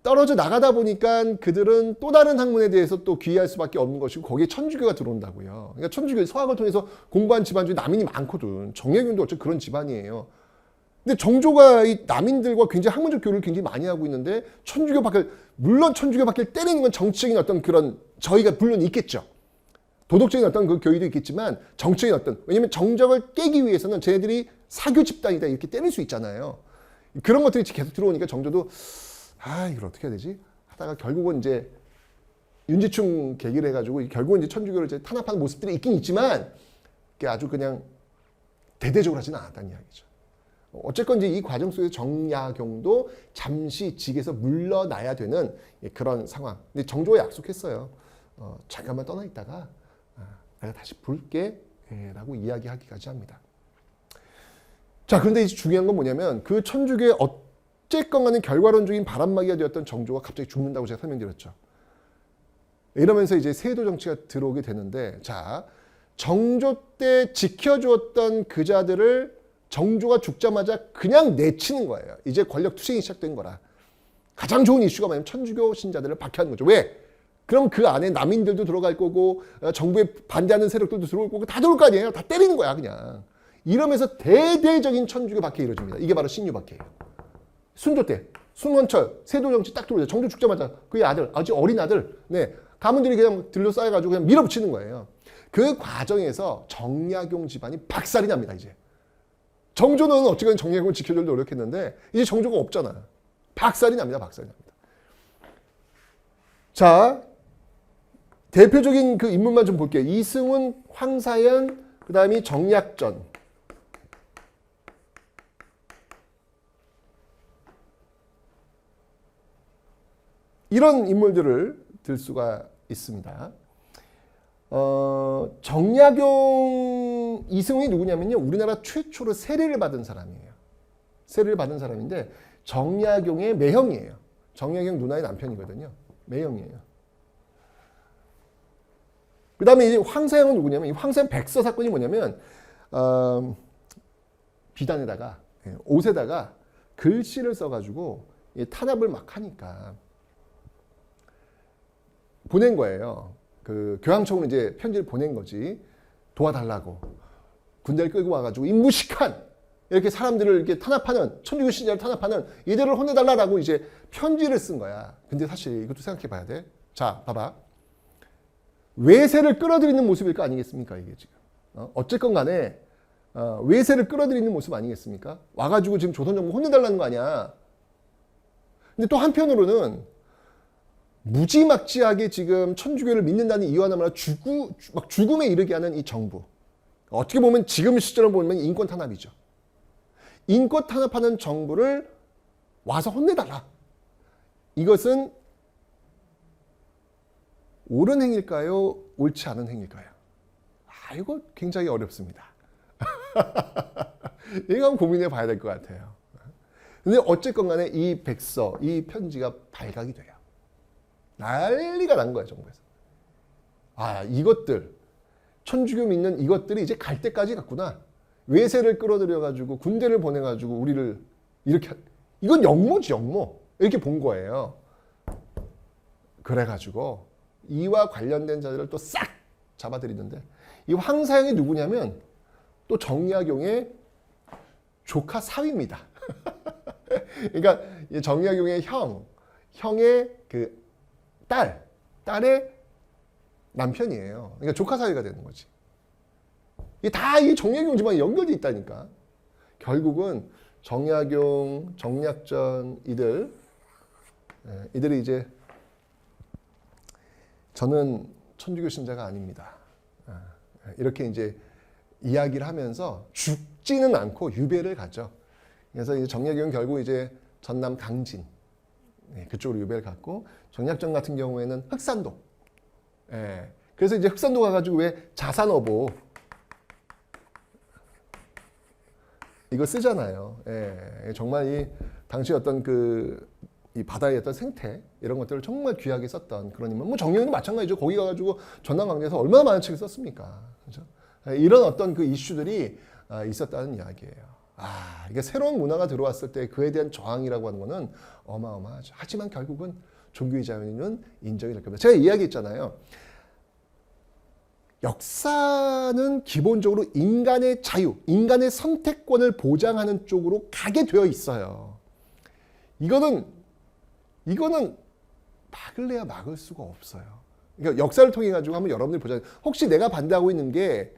떨어져 나가다 보니까 그들은 또 다른 학문에 대해서 또 귀의할 수밖에 없는 것이고 거기에 천주교가 들어온다고요. 그러니까 천주교 서학을 통해서 공부한 집안 중에 남인이 많거든. 정약용도 어쨌든 그런 집안이에요. 근데 정조가 이 남인들과 굉장히 학문적 교류를 굉장히 많이 하고 있는데 천주교 박해를, 물론 천주교 박해를 때리는 건 정치적인 어떤 그런 저희가 물론 있겠죠. 도덕적인 어떤 그 교의도 있겠지만 정치적인 어떤, 왜냐면 정적을 깨기 위해서는 쟤네들이 사교 집단이다 이렇게 때릴 수 있잖아요. 그런 것들이 계속 들어오니까 정조도 이걸 어떻게 해야 되지? 하다가 결국은 이제 윤지충 계기를 해가지고 결국은 이제 천주교를 이제 탄압하는 모습들이 있긴 있지만 그게 아주 그냥 대대적으로 하지는 않았다는 이야기죠. 어쨌건 이제 이 과정 속에서 정약용도 잠시 직에서 물러나야 되는 그런 상황. 근데 정조가 약속했어요. 잠깐만 떠나 있다가 내가 다시 부를게 라고 이야기하기까지 합니다. 자, 그런데 이제 중요한 건 뭐냐면 그 천주교의 어쨌건 간에 결과론적인 바람막이가 되었던 정조가 갑자기 죽는다고 제가 설명드렸죠. 이러면서 이제 세도 정치가 들어오게 되는데, 자, 정조 때 지켜주었던 그 자들을 정조가 죽자마자 그냥 내치는 거예요. 이제 권력 투쟁이 시작된 거라. 가장 좋은 이슈가 뭐냐면 천주교 신자들을 박해하는 거죠. 왜? 그럼 그 안에 남인들도 들어갈 거고 정부에 반대하는 세력들도 들어올 거고 다 들어올 거 아니에요. 다 때리는 거야 그냥. 이러면서 대대적인 천주교 박해가 이루어집니다. 이게 바로 신유 박해예요. 순조 때 순원철 세도 정치 딱 들어오죠. 정조 죽자마자 그의 아들, 아주 어린 아들, 가문들이 그냥 들러 쌓여가지고 그냥 밀어붙이는 거예요. 그 과정에서 정약용 집안이 박살이 납니다. 이제 정조는 어찌건 정약용을 지켜주려고 노력했는데 이제 정조가 없잖아. 박살이 납니다. 박살이 납니다. 자, 대표적인 그 인물만 좀 볼게요. 이승훈, 황사연, 그 다음이 정약전. 이런 인물들을 들 수가 있습니다. 정약용, 이승훈이 누구냐면요. 우리나라 최초로 세례를 받은 사람이에요. 세례를 받은 사람인데 정약용의 매형이에요. 정약용 누나의 남편이거든요. 매형이에요. 그 다음에 이제 황사영은 누구냐면 이 황사영 백서 사건이 뭐냐면 비단에다가 옷에다가 글씨를 써가지고 탄압을 막 하니까 보낸 거예요. 그 교황청으로 이제 편지를 보낸 거지. 도와달라고. 군대를 끌고 와가지고 이 무식한 이렇게 사람들을 이렇게 탄압하는 천주교 신자를 탄압하는 이들을 혼내달라고 이제 편지를 쓴 거야. 근데 사실 이것도 생각해 봐야 돼. 자, 봐봐. 외세를 끌어들이는 모습일 거 아니겠습니까? 이게 지금. 어쨌건 간에 외세를 끌어들이는 모습 아니겠습니까? 와가지고 지금 조선정부 혼내달라는 거 아니야. 근데 또 한편으로는 무지막지하게 지금 천주교를 믿는다는 이유 하나마나 막 죽음에 이르게 하는 이 정부. 어떻게 보면 지금 시절을 보면 인권 탄압이죠. 인권 탄압하는 정부를 와서 혼내달라. 이것은 옳은 행위일까요? 옳지 않은 행위일까요? 이거 굉장히 어렵습니다. 이거 한번 고민해 봐야 될 것 같아요. 근데 어쨌건 간에 이 백서, 이 편지가 발각이 돼요. 난리가 난 거예요, 정부에서. 아, 이것들 천주교 믿는 이것들이 이제 갈 때까지 갔구나. 외세를 끌어들여가지고 군대를 보내가지고 우리를 이렇게 이건 역모지 역모 이렇게 본 거예요. 그래가지고 이와 관련된 자들을 또 싹 잡아들이는데 이 황사영이 누구냐면 또 정약용의 조카 사위입니다. 그러니까 정약용의 형의 그 딸의 남편이에요. 그러니까 조카 사위가 되는 거지. 이게 다 이 정약용 집안에 연결돼 있다니까. 결국은 정약용, 정약전 이들이 이제 저는 천주교 신자가 아닙니다. 이렇게 이제 이야기를 하면서 죽지는 않고 유배를 가죠. 그래서 이제 정약용은 결국 이제 전남 당진 그쪽으로 유배를 갔고 정약전 같은 경우에는 흑산도. 그래서 이제 흑산도 가가지고 왜 자산어보 이거 쓰잖아요. 정말 이 당시 어떤 이 바다의 어떤 생태 이런 것들을 정말 귀하게 썼던 그런 인물. 뭐 정약용도 마찬가지죠. 거기 가가지고 전남강대에서 얼마나 많은 책을 썼습니까? 그렇죠? 이런 어떤 그 이슈들이 있었다는 이야기예요. 이게 새로운 문화가 들어왔을 때 그에 대한 저항이라고 하는 거는 어마어마하죠. 하지만 결국은 종교의 자유는 인정이 될 겁니다. 제가 이야기했잖아요. 역사는 기본적으로 인간의 자유, 인간의 선택권을 보장하는 쪽으로 가게 되어 있어요. 이거는 막을래야 막을 수가 없어요. 그러니까 역사를 통해 가지고 한번 여러분들이 보자. 혹시 내가 반대하고 있는 게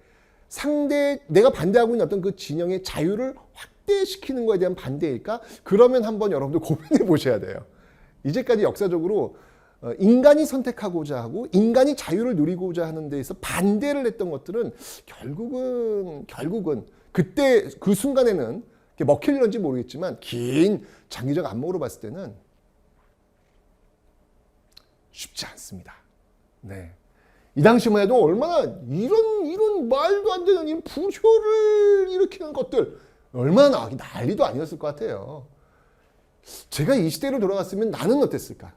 내가 반대하고 있는 어떤 그 진영의 자유를 확대시키는 것에 대한 반대일까? 그러면 한번 여러분들 고민해 보셔야 돼요. 이제까지 역사적으로 인간이 선택하고자 하고 인간이 자유를 누리고자 하는 데 있어 반대를 했던 것들은 결국은 그때 그 순간에는 먹힐런지 모르겠지만 긴 장기적 안목으로 봤을 때는 쉽지 않습니다. 네. 이 당시만 해도 얼마나 이런 말도 안 되는 이 부조를 일으키는 것들 얼마나 난리도 아니었을 것 같아요. 제가 이 시대로 돌아갔으면 나는 어땠을까?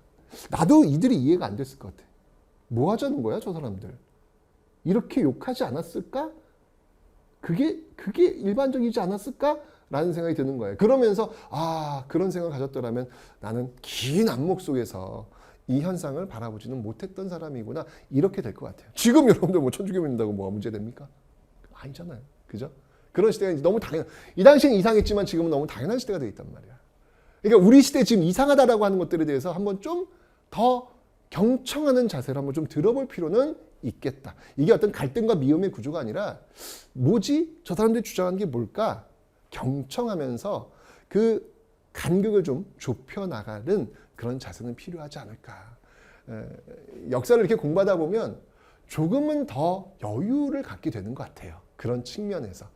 나도 이들이 이해가 안 됐을 것 같아. 뭐 하자는 거야, 저 사람들? 이렇게 욕하지 않았을까? 그게 일반적이지 않았을까? 라는 생각이 드는 거예요. 그러면서 그런 생각을 가졌더라면 나는 긴 안목 속에서 이 현상을 바라보지는 못했던 사람이구나. 이렇게 될 것 같아요. 지금 여러분들 뭐 천주교 믿는다고 뭐가 문제됩니까? 아니잖아요. 그죠? 그런 시대가 이제 너무 이 당시엔 이상했지만 지금은 너무 당연한 시대가 되어 있단 말이야. 그러니까 우리 시대 지금 이상하다라고 하는 것들에 대해서 한번 좀 더 경청하는 자세를 한번 좀 들어볼 필요는 있겠다. 이게 어떤 갈등과 미움의 구조가 아니라 뭐지? 저 사람들이 주장하는 게 뭘까? 경청하면서 그 간격을 좀 좁혀나가는 그런 자세는 필요하지 않을까. 역사를 이렇게 공부하다 보면 조금은 더 여유를 갖게 되는 것 같아요. 그런 측면에서.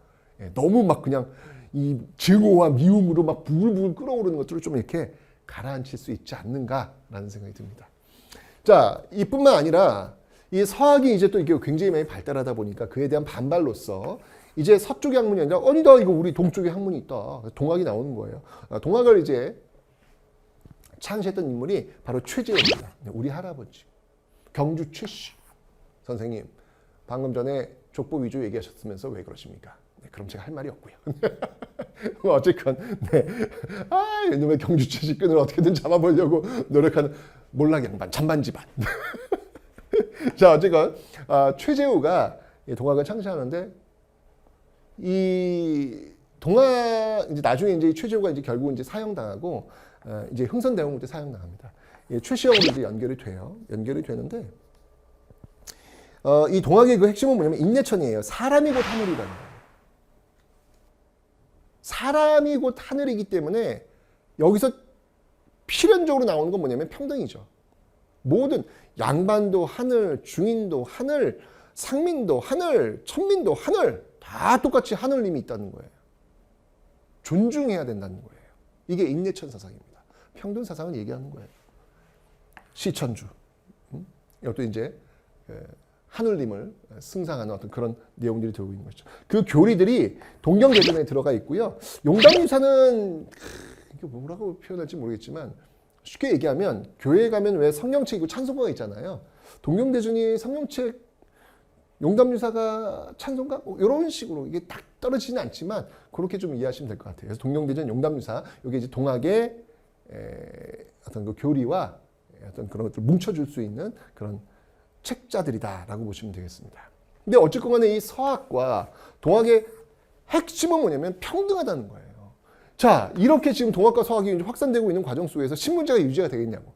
너무 막 그냥 이 증오와 미움으로 막 부글부글 끓어오르는 것들을 좀 이렇게 가라앉힐 수 있지 않는가라는 생각이 듭니다. 자, 이뿐만 아니라 이 서학이 이제 또 이게 굉장히 많이 발달하다 보니까 그에 대한 반발로서 이제 서쪽의 학문이 아니라 아니다 이거 우리 동쪽의 학문이 있다. 동학이 나오는 거예요. 동학을 이제 창시했던 인물이 바로 최재호입니다. 우리 할아버지 경주 최씨 선생님 방금 전에 족보 위주 얘기하셨으면서 왜 그러십니까? 네, 그럼 제가 할 말이 없고요. 어쨌건 이놈의 경주 최씨 끈을 어떻게든 잡아보려고 노력하는 몰락 양반 잔반 집안. 자, 어쨌건 최재우가 동학을 창시하는데 이 동학 이제 나중에 이제 최재우가 이제 결국 이제 사형당하고 이제 흥선대원군 때 사형당합니다. 최시영으로 이제 연결이 되는데 이 동학의 그 핵심은 뭐냐면 인내천이에요. 사람이 곧 하늘이라는 거예요. 사람이 곧 하늘이기 때문에 여기서 필연적으로 나오는 건 뭐냐면 평등이죠. 모든 양반도 하늘, 중인도 하늘, 상민도 하늘, 천민도 하늘 다 똑같이 하늘님이 있다는 거예요. 존중해야 된다는 거예요. 이게 인내천 사상입니다. 평등 사상을 얘기하는 거예요. 시천주. 이것도 이제 하늘님을 승상하는 어떤 그런 내용들이 들어오고 있는 것이죠. 그 교리들이 동경대전에 들어가 있고요. 용담유사는 이게 뭐라고 표현할지 모르겠지만 쉽게 얘기하면 교회에 가면 왜 성경책 있고 찬송가가 있잖아요. 동경대전이 성경책 용담유사가 찬송가 뭐 이런 식으로 이게 딱 떨어지지는 않지만 그렇게 좀 이해하시면 될 것 같아요. 그래서 동명대전 용담유사 이게 이제 동학의 어떤 그 교리와 어떤 그런 것들을 뭉쳐줄 수 있는 그런 책자들이다라고 보시면 되겠습니다. 근데 어쨌건 간에 이 서학과 동학의 핵심은 뭐냐면 평등하다는 거예요. 자, 이렇게 지금 동학과 서학이 이제 확산되고 있는 과정 속에서 신문제가 유지가 되겠냐고.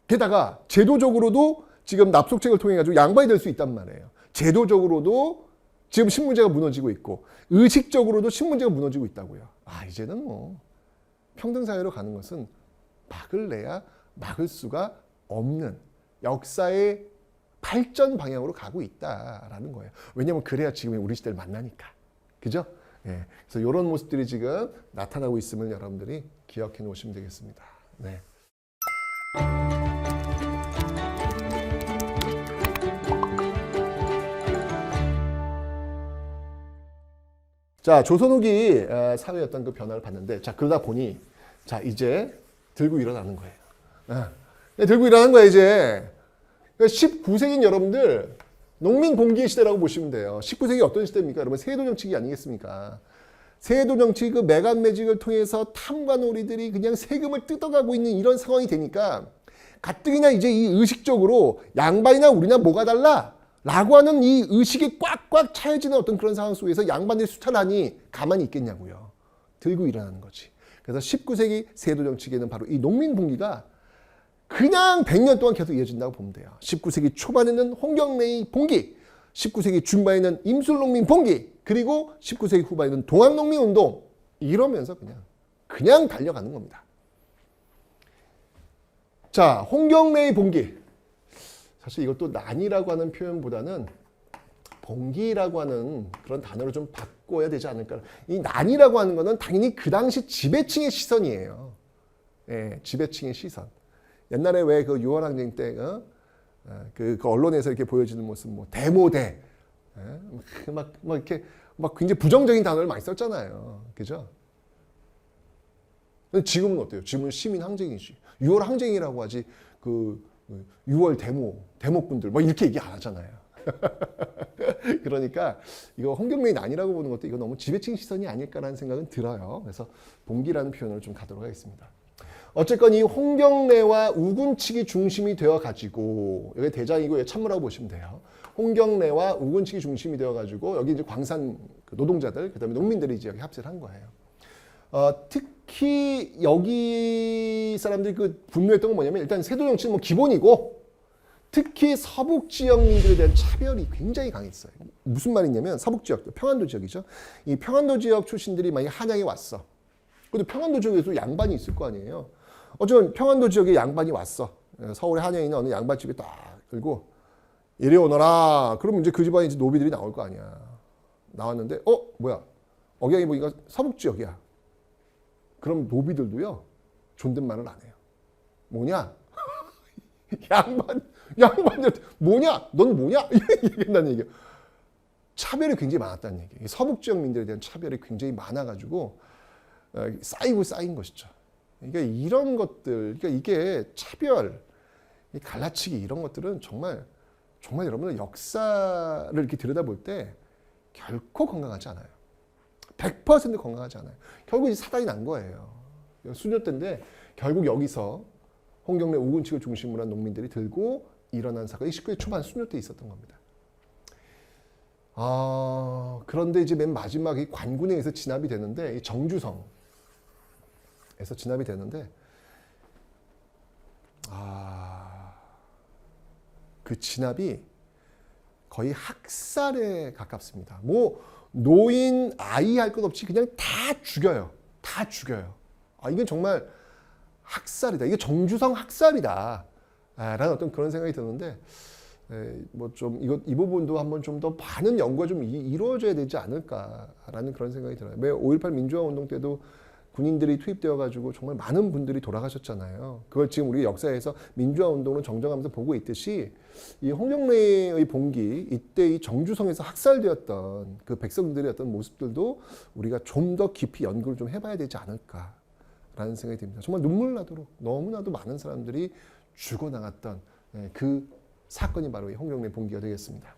게다가 제도적으로도 지금 납속책을 통해 가지고 양반이 될 수 있단 말이에요. 제도적으로도 지금 신문제가 무너지고 있고 의식적으로도 신문제가 무너지고 있다고요. 아, 이제는 뭐 평등사회로 가는 것은 막을 내야 막을 수가 없는 역사의 발전 방향으로 가고 있다라는 거예요. 왜냐하면 그래야 지금 우리 시대를 만나니까. 그죠? 예. 그래서 이런 모습들이 지금 나타나고 있음을 여러분들이 기억해 놓으시면 되겠습니다. 네. 자, 조선 후기 사회의 어떤 그 변화를 봤는데, 자, 그러다 보니, 자, 이제 들고 일어나는 거예요. 들고 일어나는 거야, 이제. 19세기인 여러분들, 농민 봉기의 시대라고 보시면 돼요. 19세기 어떤 시대입니까? 여러분, 세도 정치기 아니겠습니까? 세도 정치 그 매간 매직을 통해서 탐관오리들이 그냥 세금을 뜯어가고 있는 이런 상황이 되니까 가뜩이나 이제 이 의식적으로 양반이나 우리나 뭐가 달라? 라고 하는 이 의식이 꽉꽉 차여지는 어떤 그런 상황 속에서 양반들이 수탈하니 가만히 있겠냐고요. 들고 일어나는 거지. 그래서 19세기 세도 정치계는 바로 이 농민 봉기가 그냥 100년 동안 계속 이어진다고 보면 돼요. 19세기 초반에는 홍경래의 봉기, 19세기 중반에는 임술농민 봉기, 그리고 19세기 후반에는 동학농민 운동, 이러면서 그냥 달려가는 겁니다. 자, 홍경래의 봉기. 사실 이것도 난이라고 하는 표현보다는 봉기라고 하는 그런 단어를 좀 바꿔야 되지 않을까. 이 난이라고 하는 거는 당연히 그 당시 지배층의 시선이에요. 예, 지배층의 시선. 옛날에 왜 그 6월 항쟁 때 그 언론에서 이렇게 보여지는 모습, 뭐 데모대, 막 이렇게 막 굉장히 부정적인 단어를 많이 썼잖아요, 그죠? 근데 지금은 어때요? 지금은 시민 항쟁이지. 6월 항쟁이라고 하지 그 6월 데모꾼들 뭐 이렇게 얘기 안 하잖아요. 그러니까 이거 홍경래의 아니라고 보는 것도 이거 너무 지배층 시선이 아닐까라는 생각은 들어요. 그래서 봉기라는 표현을 좀 가도록 하겠습니다. 어쨌건 이 홍경래와 우군측이 중심이 되어가지고 여기 대장이고 참모라고 보시면 돼요. 홍경래와 우군측이 중심이 되어가지고 여기 이제 광산 노동자들 그다음에 농민들이 이제 여기 합세를 한 거예요. 특히 여기 사람들이 그 분노했던 건 뭐냐면 일단 세도 정치는 뭐 기본이고 특히 서북 지역민들에 대한 차별이 굉장히 강했어요. 무슨 말이냐면 서북 지역, 평안도 지역이죠. 이 평안도 지역 출신들이 만약 한양에 왔어. 근데 평안도 지역에서 양반이 있을 거 아니에요. 어쩌면 평안도 지역에 양반이 왔어. 서울의 한양에 있는 어느 양반집에 딱 들고 이리 오너라. 그러면 이제 그 집안에 이제 노비들이 나올 거 아니야. 나왔는데 뭐야? 억양이 보니까 서북 지역이야. 그럼 노비들도요. 존댓말을 안 해요. 뭐냐? 양반들 뭐냐? 넌 뭐냐? 이렇게 얘기한다는 얘기예요. 차별이 굉장히 많았다는 얘기예요. 서북 지역민들에 대한 차별이 굉장히 많아가지고 쌓인 것이죠. 그러니까 이런 것들, 그러니까 이게 차별, 갈라치기 이런 것들은 정말 여러분들 역사를 이렇게 들여다볼 때 결코 건강하지 않아요. 100% 건강하지 않아요. 결국 이제 사단이 난 거예요. 수녀 때인데 결국 여기서 홍경래 우군측을 중심으로 한 농민들이 들고 일어난 사건이 19세기 초반 수녀 때 있었던 겁니다. 그런데 이제 맨 마지막 이 관군에서 진압이 되는데 이 정주성에서 진압이 되는데 그 진압이 거의 학살에 가깝습니다. 뭐 노인, 아이 할 것 없이 그냥 다 죽여요. 다 죽여요. 이건 정말 학살이다. 이게 정주성 학살이다. 라는 어떤 그런 생각이 드는데 뭐 좀 이 부분도 한번 좀 더 많은 연구가 좀 이루어져야 되지 않을까라는 그런 생각이 들어요. 왜 5.18 민주화 운동 때도 군인들이 투입되어 가지고 정말 많은 분들이 돌아가셨잖아요. 그걸 지금 우리 역사에서 민주화 운동을 정정하면서 보고 있듯이 이 홍경래의 봉기 이때 이 정주성에서 학살되었던 그 백성들의 어떤 모습들도 우리가 좀 더 깊이 연구를 좀 해봐야 되지 않을까라는 생각이 듭니다. 정말 눈물 나도록 너무나도 많은 사람들이 죽어나갔던 그 사건이 바로 이 홍경래 봉기가 되겠습니다.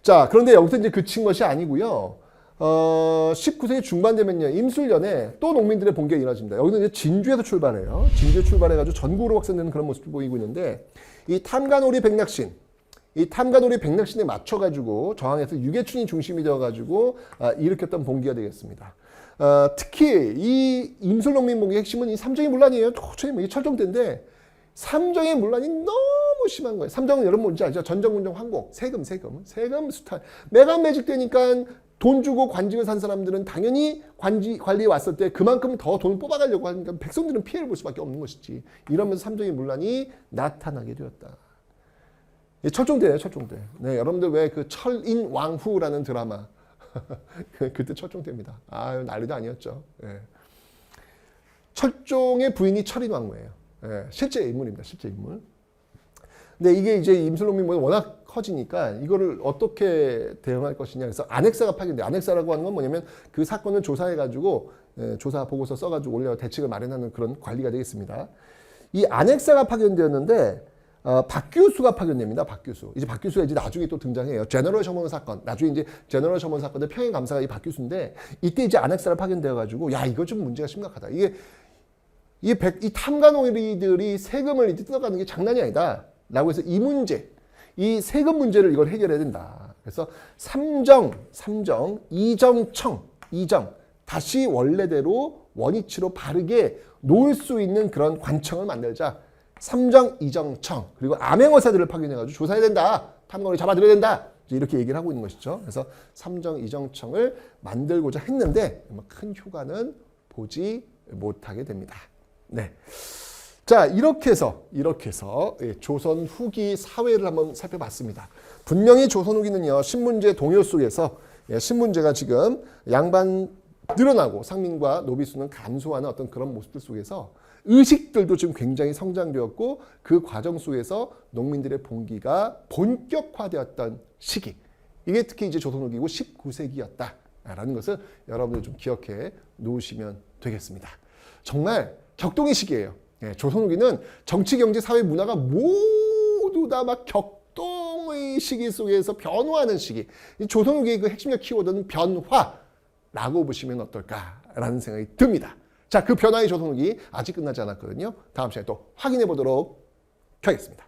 자, 그런데 여기서 이제 그친 것이 아니고요. 19세기 중반 되면요, 임술년에 또 농민들의 봉기가 일어납니다. 여기는 이제 진주에서 출발해요. 진주에 출발해가지고 전국으로 확산되는 그런 모습을 보이고 있는데, 이 탐관오리 백낙신, 이 탐관오리 백낙신에 맞춰가지고 저항해서 유계춘이 중심이 되어가지고 일으켰던 봉기가 되겠습니다. 특히 이 임술농민 봉기의 핵심은 이 삼정의 문란이에요. 도저히 뭐 이 철종대인데 삼정의 문란이 너무 심한 거예요. 삼정은 여러분 뭔지 알죠? 전정문정 황곡, 세금, 수탈. 매간 매직되니까 돈 주고 관직을 산 사람들은 당연히 관리에 왔을 때 그만큼 더 돈을 뽑아가려고 하니까 백성들은 피해를 볼 수밖에 없는 것이지. 이러면서 삼정의 문란이 나타나게 되었다. 철종대예요, 철종대. 네, 여러분들 왜 그 철인왕후라는 드라마 그때 철종대입니다. 아유, 난리도 아니었죠. 네. 철종의 부인이 철인왕후예요. 네, 실제 인물입니다, 실제 인물. 근데 이게 이제 임술농민이 워낙 커지니까 이거를 어떻게 대응할 것이냐. 그래서 안핵사가 파견돼요. 안핵사라고 하는 건 뭐냐면 그 사건을 조사해가지고 조사 보고서 써가지고 올려 대책을 마련하는 그런 관리가 되겠습니다. 이 안핵사가 파견되었는데 박규수가 파견됩니다. 박규수. 이제 박규수가 이제 나중에 또 등장해요. 제너럴 셔먼 사건. 나중에 이제 제너럴 셔먼 사건의 평행 감사가 이 박규수인데 이때 이제 안핵사를 파견되어가지고 야 이거 좀 문제가 심각하다. 이 탐관오리들이 세금을 이제 뜯어가는 게 장난이 아니다. 라고 해서 이 문제, 이 세금 문제를 이걸 해결해야 된다. 그래서 삼정, 이정, 다시 원래대로 원위치로 바르게 놓을 수 있는 그런 관청을 만들자. 삼정, 이정청, 그리고 암행어사들을 파견해가지고 조사해야 된다. 탐관오리 잡아들여야 된다. 이렇게 얘기를 하고 있는 것이죠. 그래서 삼정, 이정청을 만들고자 했는데 큰 효과는 보지 못하게 됩니다. 네. 자, 이렇게 해서 조선 후기 사회를 한번 살펴봤습니다. 분명히 조선 후기는요, 신문제 동요 속에서 신문제가 지금 양반 늘어나고 상민과 노비수는 감소하는 어떤 그런 모습들 속에서 의식들도 지금 굉장히 성장되었고 그 과정 속에서 농민들의 봉기가 본격화되었던 시기. 이게 특히 이제 조선 후기고 19세기였다라는 것을 여러분들 좀 기억해 놓으시면 되겠습니다. 정말 격동의 시기예요. 조선 후기는 정치, 경제, 사회, 문화가 모두 다 막 격동의 시기 속에서 변화하는 시기. 조선 후기의 그 핵심적 키워드는 변화라고 보시면 어떨까라는 생각이 듭니다. 자, 그 변화의 조선 후기 아직 끝나지 않았거든요. 다음 시간에 또 확인해 보도록 하겠습니다.